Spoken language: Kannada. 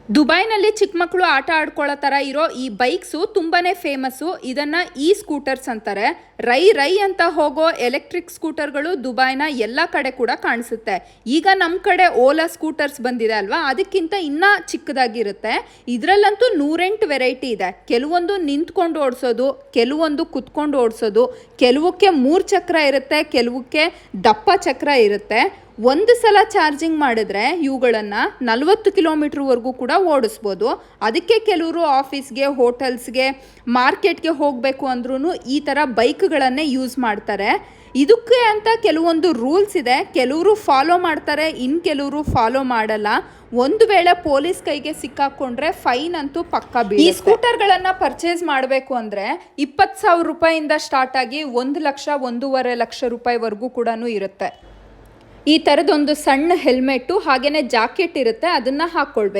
ದುಬೈನಲ್ಲಿ ಚಿಕ್ಕ ಮಕ್ಕಳು ಆಟ ಆಡ್ಕೊಳ್ಳೋ ಥರ ಇರೋ ಈ ಬೈಕ್ಸು ತುಂಬಾನೇ ಫೇಮಸ್ಸು. ಇದನ್ನ ಈ ಸ್ಕೂಟರ್ಸ್ ಅಂತಾರೆ. ರೈ ರೈ ಅಂತ ಹೋಗೋ ಎಲೆಕ್ಟ್ರಿಕ್ ಸ್ಕೂಟರ್ಗಳು ದುಬೈನ ಎಲ್ಲ ಕಡೆ ಕೂಡ ಕಾಣಿಸುತ್ತೆ. ಈಗ ನಮ್ಮ ಕಡೆ ಓಲಾ ಸ್ಕೂಟರ್ಸ್ ಬಂದಿದೆ ಅಲ್ವಾ, ಅದಕ್ಕಿಂತ ಇನ್ನೂ ಚಿಕ್ಕದಾಗಿರುತ್ತೆ. ಇದರಲ್ಲಂತೂ 108 ವೆರೈಟಿ ಇದೆ. ಕೆಲವೊಂದು ನಿಂತ್ಕೊಂಡು ಓಡಿಸೋದು, ಕೆಲವೊಂದು ಕುತ್ಕೊಂಡು ಓಡಿಸೋದು, ಕೆಲವಕ್ಕೆ 3 ಚಕ್ರ ಇರುತ್ತೆ, ಕೆಲವಕ್ಕೆ ದಪ್ಪ ಚಕ್ರ ಇರುತ್ತೆ. ಒಂದು ಸಲ ಚಾರ್ಜಿಂಗ್ ಮಾಡಿದ್ರೆ ಇವುಗಳನ್ನು 40 ಕಿಲೋಮೀಟ್ರ್ವರೆಗೂ ಕೂಡ ಓಡಿಸ್ಬೋದು. ಅದಕ್ಕೆ ಕೆಲವರು ಆಫೀಸ್ಗೆ, ಹೋಟೆಲ್ಸ್ಗೆ, ಮಾರ್ಕೆಟ್ಗೆ ಹೋಗಬೇಕು ಅಂದ್ರೂ ಈ ಥರ ಬೈಕ್ಗಳನ್ನೇ ಯೂಸ್ ಮಾಡ್ತಾರೆ. ಇದಕ್ಕೆ ಅಂತ ಕೆಲವೊಂದು ರೂಲ್ಸ್ ಇದೆ. ಕೆಲವರು ಫಾಲೋ ಮಾಡ್ತಾರೆ, ಇನ್ನು ಕೆಲವರು ಫಾಲೋ ಮಾಡಲ್ಲ. ಒಂದು ವೇಳೆ ಪೊಲೀಸ್ ಕೈಗೆ ಸಿಕ್ಕಾಕೊಂಡ್ರೆ ಫೈನ್ ಅಂತೂ ಪಕ್ಕ ಬೀಳುತ್ತೆ. ಈ ಸ್ಕೂಟರ್ಗಳನ್ನು ಪರ್ಚೇಸ್ ಮಾಡಬೇಕು ಅಂದರೆ 20,000 ರೂಪಾಯಿಂದ ಸ್ಟಾರ್ಟ್ ಆಗಿ 1 ಲಕ್ಷ 1.5 ಲಕ್ಷ ರೂಪಾಯಿವರೆಗೂ ಕೂಡ ಇರುತ್ತೆ. ಈ ಥರದೊಂದು ಸಣ್ಣ ಹೆಲ್ಮೆಟ್ಟು ಹಾಗೆಯೇ ಜಾಕೆಟ್ ಇರುತ್ತೆ, ಅದನ್ನು ಹಾಕ್ಕೊಳ್ಬೇಕು.